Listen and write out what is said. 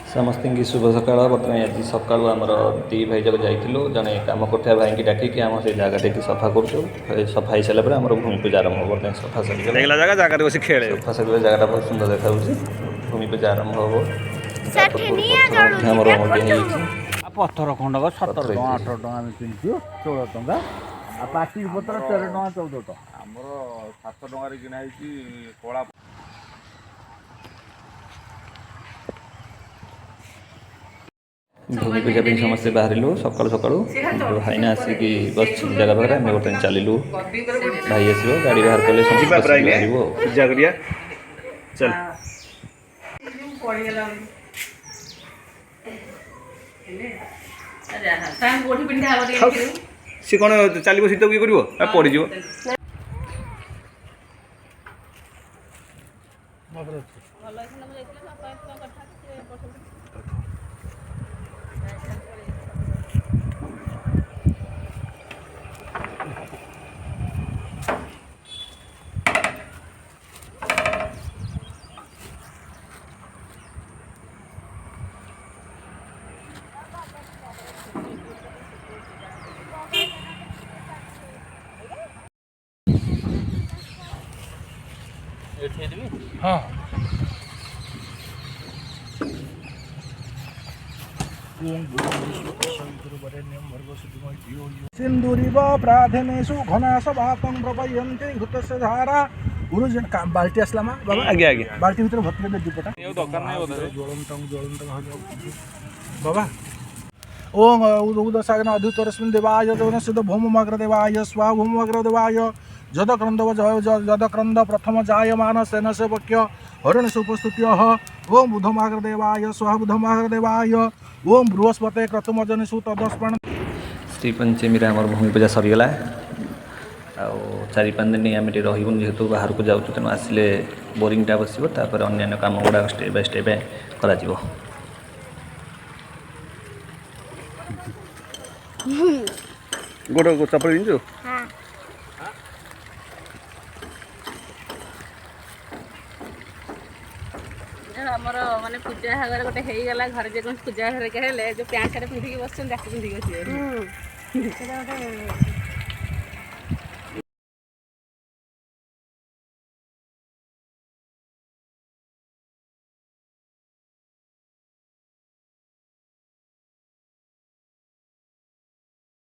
समस्त की शुभ सकाळ बर्तमान आज सकाळू आमर दी भाई जब जाइलु जड़े कम करुवा भाई की डाकिकी आम से जगह सफा कर सफा हो सारापर आम भूमि पूजा आरंभ हो बर्तमान सफा सर जगह बस खेले सफा सर जगह बहुत सुंदर देखा भूमि पूजा आरंभ हो पत्थर खंडक 17 टका 18 टका आम किणु 16 टका प्लास्टिक बोतल 13 टका 14 टका आमर 7 टकर किणाई कला भूमि पूजा समस्ते बाहर सका सका भाईना आसिक बस जगह पाखे आम बर्तमान चलू भाई आस गाड़ी बाहर कले पूजा करिया चल सी कौन चलो शीत किए कर पड़ज हाँ सिंदूरिव प्रार्थनेषु घनासवातं प्रपयन्ति घृतस्य धारा गुरुजन काम बाल्टी आसला मा बाबा आगे आगे बाल्टी भीतर भर्ती कर दीपटा ये दरकार नाही होत ज्वलंत बाबा ओम उदसागन अधुतरस्मिन् देवाय सिद्ध भौमग्र देवाय स्वा भौमग्र देवाय जदक्रंद प्रथम जायमान सेनस्य वक्य हरिण उपस्तुत्य ओम बुधमाग्र देवाय स्वा बुधमाग्र देवाय ओम बृहस्पति क्रतुमजनिषु तदस्पण श्री पंचमी आम भूमि पूजा सरीगला चारि 5 दिन आम रहीबुन जेहेतु बाहर को जाऊँ तेणु आसिले बोरिंगटा बस अन्य काम गुड़ा स्टेप बाय स्टेप करा गोड़ चपल जिंजु आमर माने पूजा हागर गोटे हो गला घर जे पूजा घर जो पैंट सार्ट पिंधिकी बस पिंधिकी